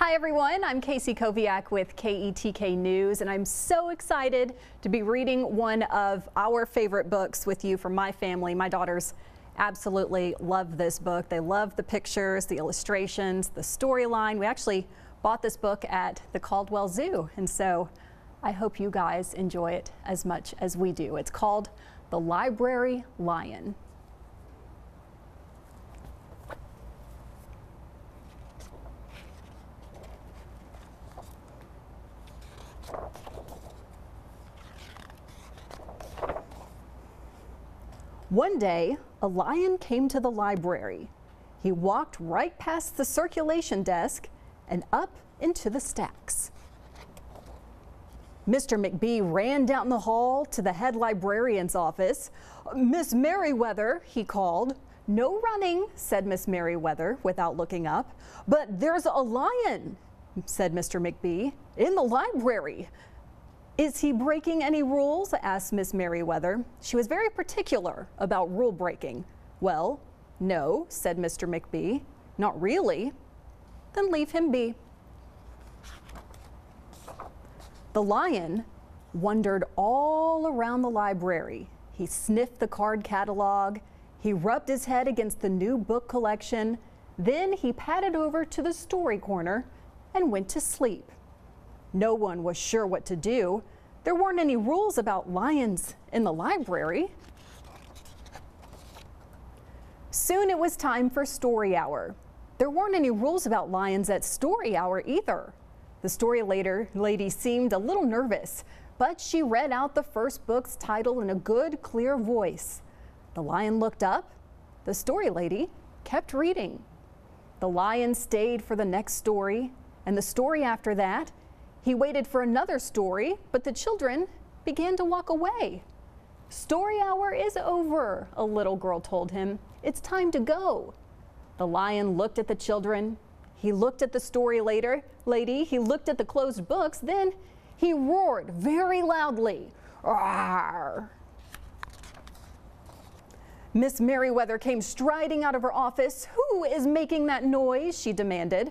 Hi everyone, I'm KOVIAK with KETK News, and I'm so excited to be reading one of our favorite books with you from my family. My daughters absolutely love this book. They love the pictures, the illustrations, the storyline. We actually bought this book at the Caldwell Zoo, and so I hope you guys enjoy it as much as we do. It's called The Library Lion. One day, a lion came to the library. He walked right past the circulation desk and up into the stacks. Mr. McBee ran down the hall to the head librarian's office. "Miss Merriweather," he called. "No running," said Miss Merriweather without looking up. "But there's a lion," said Mr. McBee, "in the library." "Is he breaking any rules?" asked Miss Merriweather. She was very particular about rule breaking. "Well, no," said Mr. McBee. "Not really." "Then leave him be." The lion wandered all around the library. He sniffed the card catalog. He rubbed his head against the new book collection. Then he padded over to the story corner and went to sleep. No one was sure what to do. There weren't any rules about lions in the library. Soon it was time for story hour. There weren't any rules about lions at story hour either. The story lady seemed a little nervous, but she read out the first book's title in a good, clear voice. The lion looked up. The story lady kept reading. The lion stayed for the next story, and the story after that. He waited for another story, but the children began to walk away. "Story hour is over," a little girl told him. "It's time to go." The lion looked at the children. He looked at the story lady. He looked at the closed books. Then he roared very loudly. "Roar!" Miss Merriweather came striding out of her office. "Who is making that noise?" she demanded.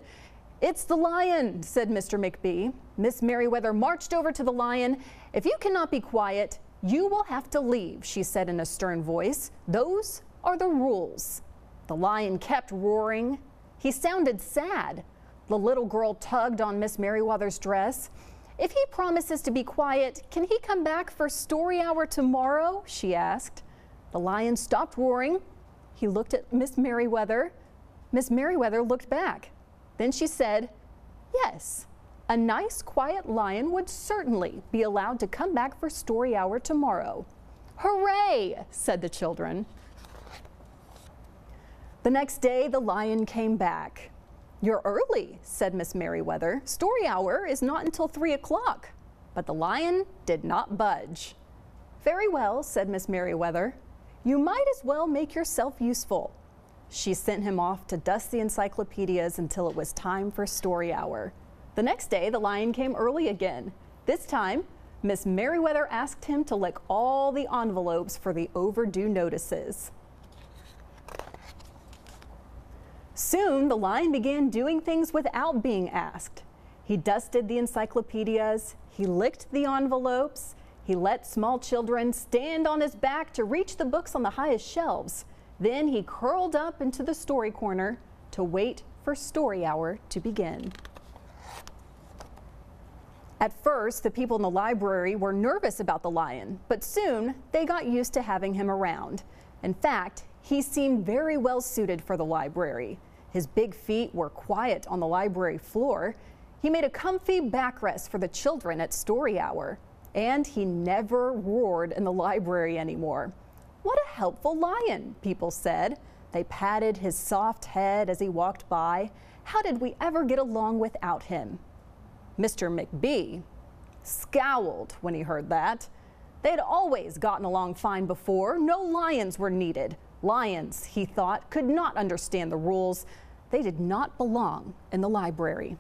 "It's the lion," said Mr. McBee. Miss Merriweather marched over to the lion. "If you cannot be quiet, you will have to leave," she said in a stern voice. "Those are the rules." The lion kept roaring. He sounded sad. The little girl tugged on Miss Merriweather's dress. "If he promises to be quiet, can he come back for story hour tomorrow?" she asked. The lion stopped roaring. He looked at Miss Merriweather. Miss Merriweather looked back. Then she said, "Yes, a nice quiet lion would certainly be allowed to come back for story hour tomorrow." "Hooray!" said the children. The next day, the lion came back. "You're early," said Miss Merriweather. "Story hour is not until 3 o'clock." But the lion did not budge. "Very well," said Miss Merriweather. "You might as well make yourself useful." She sent him off to dust the encyclopedias until it was time for story hour. The next day, the lion came early again. This time, Miss Merriweather asked him to lick all the envelopes for the overdue notices. Soon, the lion began doing things without being asked. He dusted the encyclopedias, he licked the envelopes, he let small children stand on his back to reach the books on the highest shelves. Then he curled up into the story corner to wait for story hour to begin. At first, the people in the library were nervous about the lion, but soon they got used to having him around. In fact, he seemed very well suited for the library. His big feet were quiet on the library floor. He made a comfy backrest for the children at story hour, and he never roared in the library anymore. "What a helpful lion," people said. They patted his soft head as he walked by. "How did we ever get along without him?" Mr. McBee scowled when he heard that. They had always gotten along fine before. No lions were needed. Lions, he thought, could not understand the rules. They did not belong in the library.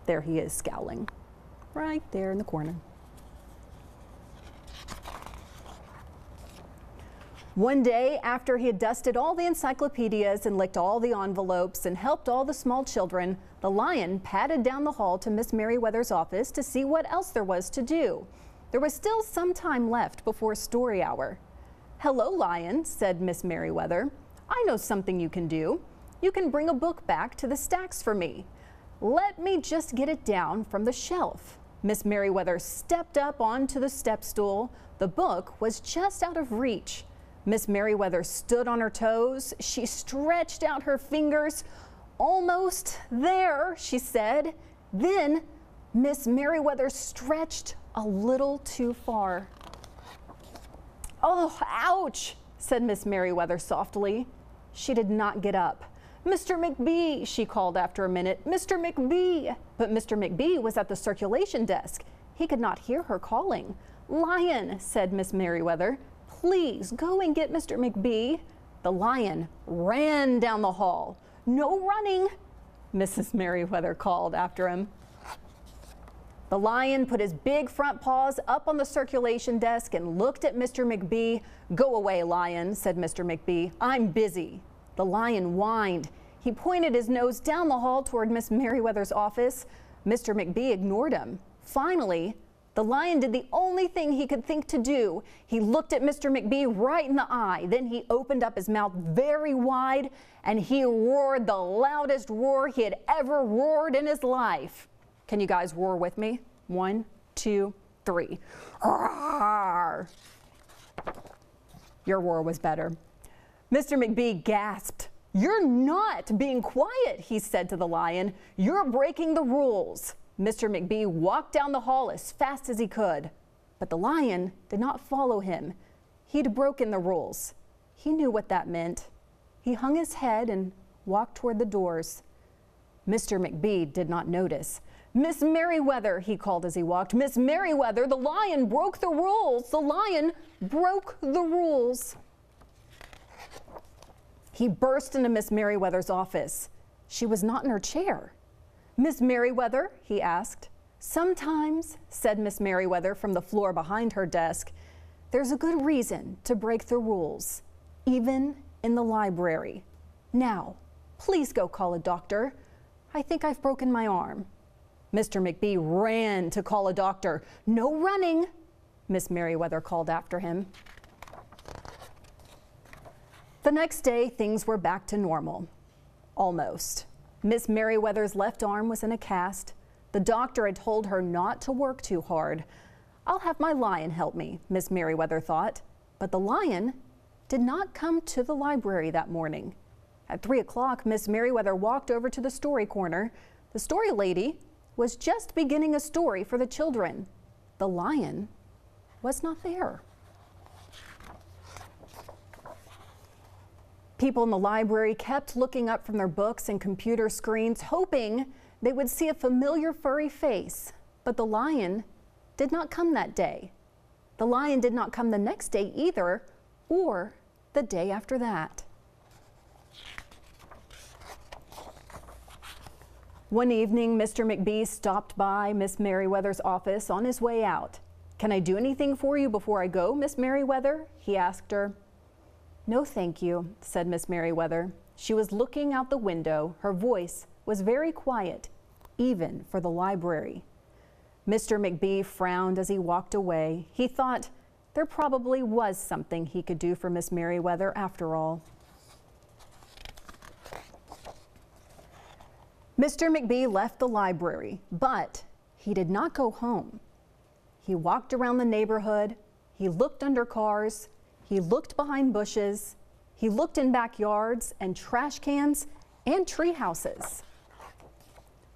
There he is scowling, right there in the corner. One day, after he had dusted all the encyclopedias and licked all the envelopes and helped all the small children, the lion padded down the hall to Miss Merriweather's office to see what else there was to do. There was still some time left before story hour. "Hello, Lion," said Miss Merriweather. "I know something you can do. You can bring a book back to the stacks for me. Let me just get it down from the shelf." Miss Merriweather stepped up onto the step stool. The book was just out of reach. Miss Merriweather stood on her toes. She stretched out her fingers. "Almost there," she said. Then Miss Merriweather stretched a little too far. "Oh, ouch," said Miss Merriweather softly. She did not get up. "Mr. McBee," she called after a minute. "Mr. McBee." But Mr. McBee was at the circulation desk. He could not hear her calling. "Lion," said Miss Merriweather, "please go and get Mr. McBee." The lion ran down the hall. "No running," Mrs. Merriweather called after him. The lion put his big front paws up on the circulation desk and looked at Mr. McBee. "Go away, Lion," said Mr. McBee. "I'm busy." The lion whined. He pointed his nose down the hall toward Miss Merriweather's office. Mr. McBee ignored him. Finally, the lion did the only thing he could think to do. He looked at Mr. McBee right in the eye. Then he opened up his mouth very wide and he roared the loudest roar he had ever roared in his life. Can you guys roar with me? 1, 2, 3. Roar! Your roar was better. Mr. McBee gasped. "You're not being quiet," he said to the lion. "You're breaking the rules." Mr. McBee walked down the hall as fast as he could, but the lion did not follow him. He'd broken the rules. He knew what that meant. He hung his head and walked toward the doors. Mr. McBee did not notice. "Miss Merriweather," he called as he walked. "Miss Merriweather, the lion broke the rules. The lion broke the rules." He burst into Miss Merriweather's office. She was not in her chair. "Miss Merriweather?" he asked. "Sometimes," said Miss Merriweather from the floor behind her desk, "there's a good reason to break the rules, even in the library. Now, please go call a doctor. I think I've broken my arm." Mr. McBee ran to call a doctor. "No running," Miss Merriweather called after him. The next day, things were back to normal. Almost. Miss Merriweather's left arm was in a cast. The doctor had told her not to work too hard. "I'll have my lion help me," Miss Merriweather thought. But the lion did not come to the library that morning. At 3 o'clock, Miss Merriweather walked over to the story corner. The story lady was just beginning a story for the children. The lion was not there. People in the library kept looking up from their books and computer screens, hoping they would see a familiar furry face. But the lion did not come that day. The lion did not come the next day either, or the day after that. One evening, Mr. McBee stopped by Miss Merriweather's office on his way out. "Can I do anything for you before I go, Miss Merriweather?" he asked her. "No, thank you," said Miss Merriweather. She was looking out the window. Her voice was very quiet, even for the library. Mr. McBee frowned as he walked away. He thought there probably was something he could do for Miss Merriweather after all. Mr. McBee left the library, but he did not go home. He walked around the neighborhood. He looked under cars. He looked behind bushes. He looked in backyards and trash cans and tree houses.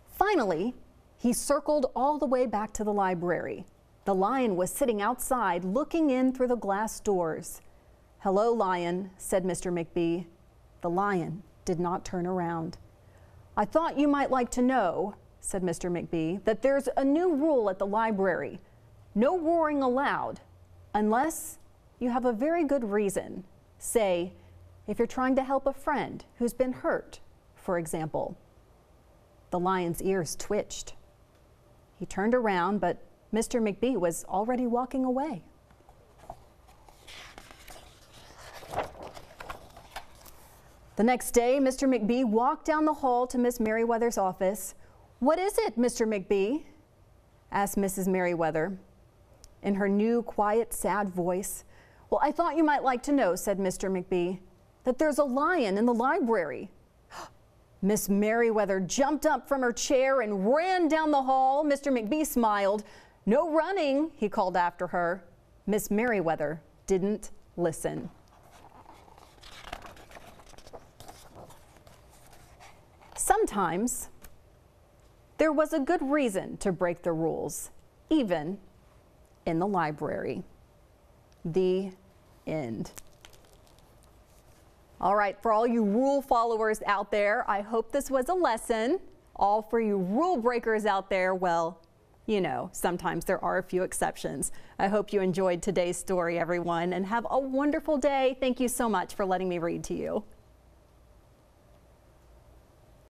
Finally, he circled all the way back to the library. The lion was sitting outside looking in through the glass doors. "Hello, Lion," said Mr. McBee. The lion did not turn around. "I thought you might like to know," said Mr. McBee, "that there's a new rule at the library. No roaring allowed unless you have a very good reason. Say, if you're trying to help a friend who's been hurt, for example." The lion's ears twitched. He turned around, but Mr. McBee was already walking away. The next day, Mr. McBee walked down the hall to Miss Merriweather's office. "What is it, Mr. McBee?" asked Mrs. Merriweather in her new, quiet, sad voice. "Well, I thought you might like to know," said Mr. McBee, "that there's a lion in the library." Miss Merriweather jumped up from her chair and ran down the hall. Mr. McBee smiled. "No running," he called after her. Miss Merriweather didn't listen. Sometimes there was a good reason to break the rules, even in the library. The end. All right, for all you rule followers out there, I hope this was a lesson. All for you rule breakers out there, well, you know, sometimes there are a few exceptions. I hope you enjoyed today's story, everyone, and have a wonderful day. Thank you so much for letting me read to you.